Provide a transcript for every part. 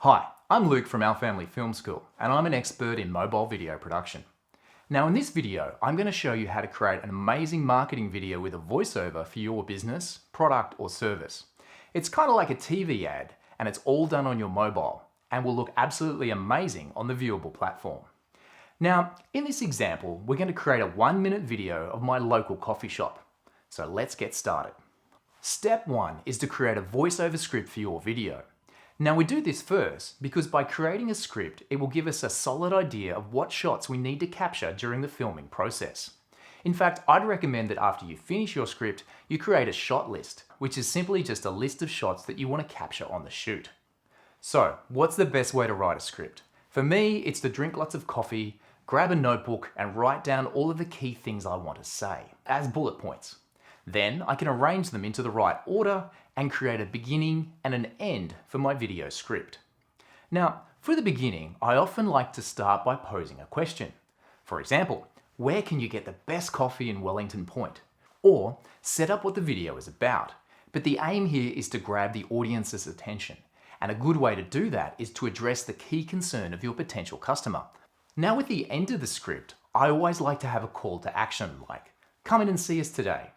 Hi, I'm Luke from Our Family Film School, and I'm an expert in mobile video production. Now in this video, I'm going to show you how to create an amazing marketing video with a voiceover for your business, product, or service. It's kind of like a TV ad, and it's all done on your mobile, and will look absolutely amazing on the viewable platform. Now, in this example, we're going to create a 1-minute video of my local coffee shop. So let's get started. Step 1 is to create a voiceover script for your video. Now we do this first because by creating a script, it will give us a solid idea of what shots we need to capture during the filming process. In fact, I'd recommend that after you finish your script, you create a shot list, which is simply just a list of shots that you want to capture on the shoot. So, what's the best way to write a script? For me, it's to drink lots of coffee, grab a notebook, and write down all of the key things I want to say as bullet points. Then I can arrange them into the right order and create a beginning and an end for my video script. Now, for the beginning, I often like to start by posing a question. For example, where can you get the best coffee in Wellington Point? Or set up what the video is about. But the aim here is to grab the audience's attention. And a good way to do that is to address the key concern of your potential customer. Now with the end of the script, I always like to have a call to action like, come in and see us today.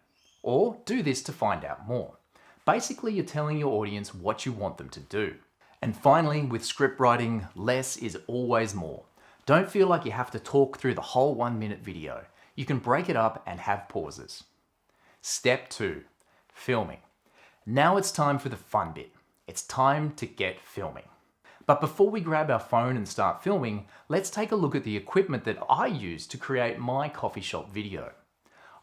Or do this to find out more. Basically, you're telling your audience what you want them to do. And finally, with script writing, less is always more. Don't feel like you have to talk through the whole 1-minute video. You can break it up and have pauses. Step 2, filming. Now it's time for the fun bit. It's time to get filming. But before we grab our phone and start filming, let's take a look at the equipment that I used to create my coffee shop video.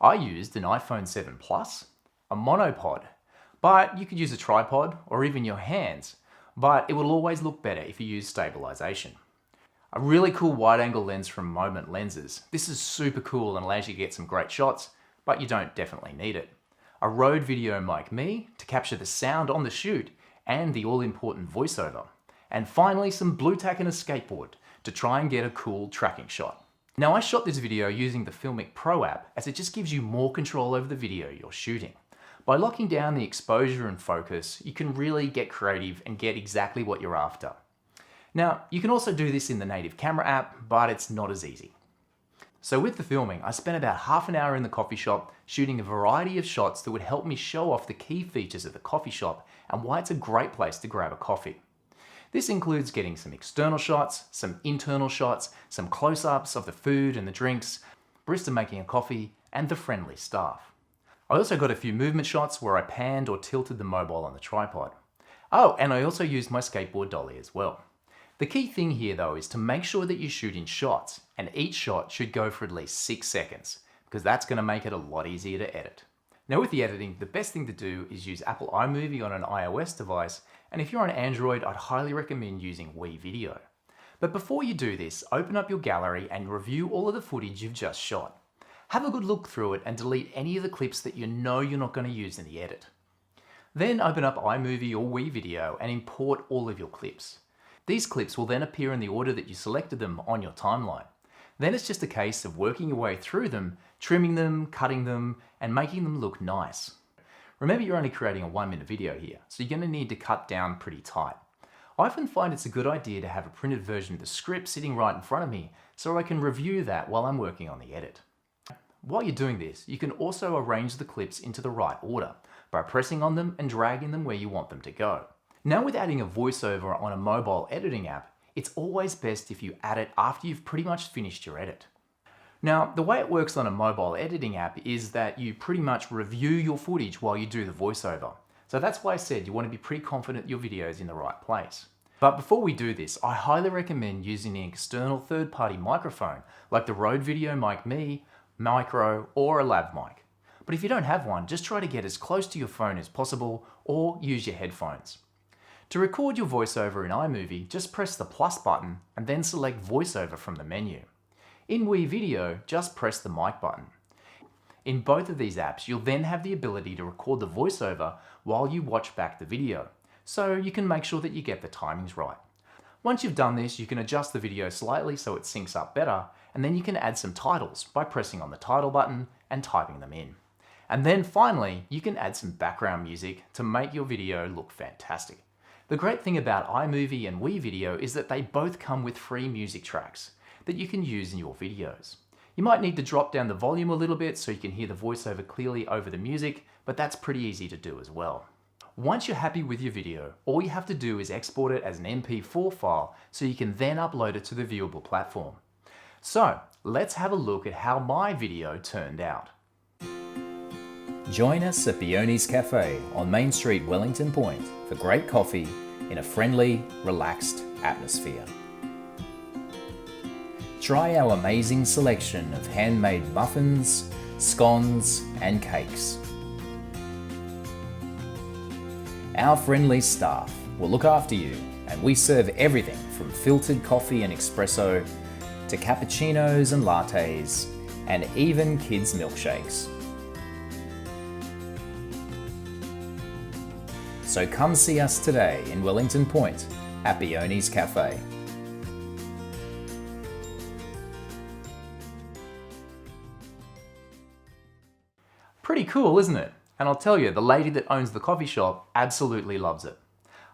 I used an iPhone 7 Plus, a monopod, but you could use a tripod or even your hands, but it will always look better if you use stabilization. A really cool wide-angle lens from Moment Lenses. This is super cool and allows you to get some great shots, but you don't definitely need it. A Rode Video Mic Me to capture the sound on the shoot and the all-important voiceover. And finally, some Blu Tack and a skateboard to try and get a cool tracking shot. Now I shot this video using the Filmic Pro app as it just gives you more control over the video you're shooting. By locking down the exposure and focus, you can really get creative and get exactly what you're after. Now, you can also do this in the native camera app, but it's not as easy. So with the filming, I spent about half an hour in the coffee shop shooting a variety of shots that would help me show off the key features of the coffee shop and why it's a great place to grab a coffee. This includes getting some external shots, some internal shots, some close-ups of the food and the drinks, barista making a coffee, and the friendly staff. I also got a few movement shots where I panned or tilted the mobile on the tripod. Oh, and I also used my skateboard dolly as well. The key thing here though is to make sure that you shoot in shots, and each shot should go for at least 6 seconds, because that's going to make it a lot easier to edit. Now with the editing, the best thing to do is use Apple iMovie on an iOS device, and if you're on Android, I'd highly recommend using WeVideo. But before you do this, open up your gallery and review all of the footage you've just shot. Have a good look through it and delete any of the clips that you know you're not going to use in the edit. Then open up iMovie or WeVideo and import all of your clips. These clips will then appear in the order that you selected them on your timeline. Then it's just a case of working your way through them, trimming them, cutting them, and making them look nice. Remember, you're only creating a 1-minute video here, so you're going to need to cut down pretty tight. I often find it's a good idea to have a printed version of the script sitting right in front of me so I can review that while I'm working on the edit. While you're doing this, you can also arrange the clips into the right order by pressing on them and dragging them where you want them to go. Now with adding a voiceover on a mobile editing app, it's always best if you add it after you've pretty much finished your edit. Now, the way it works on a mobile editing app is that you pretty much review your footage while you do the voiceover. So that's why I said you want to be pretty confident your video is in the right place. But before we do this, I highly recommend using an external third-party microphone like the Rode Video Mic Me, Micro, or a lav mic. But if you don't have one, just try to get as close to your phone as possible or use your headphones. To record your voiceover in iMovie, just press the plus button and then select voiceover from the menu. In WeVideo, just press the mic button. In both of these apps, you'll then have the ability to record the voiceover while you watch back the video, so you can make sure that you get the timings right. Once you've done this, you can adjust the video slightly so it syncs up better, and then you can add some titles by pressing on the title button and typing them in. And then finally, you can add some background music to make your video look fantastic. The great thing about iMovie and WeVideo is that they both come with free music tracks that you can use in your videos. You might need to drop down the volume a little bit so you can hear the voiceover clearly over the music, but that's pretty easy to do as well. Once you're happy with your video, all you have to do is export it as an MP4 file so you can then upload it to the viewable platform. So let's have a look at how my video turned out. Join us at Bione's Cafe on Main Street, Wellington Point for great coffee in a friendly, relaxed atmosphere. Try our amazing selection of handmade muffins, scones and cakes. Our friendly staff will look after you, and we serve everything from filtered coffee and espresso to cappuccinos and lattes and even kids' milkshakes. So come see us today in Wellington Point at Bione's Cafe. Pretty cool, isn't it? And I'll tell you, the lady that owns the coffee shop absolutely loves it.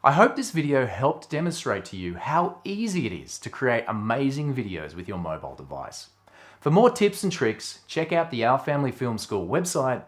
I hope this video helped demonstrate to you how easy it is to create amazing videos with your mobile device. For more tips and tricks, check out the Our Family Film School website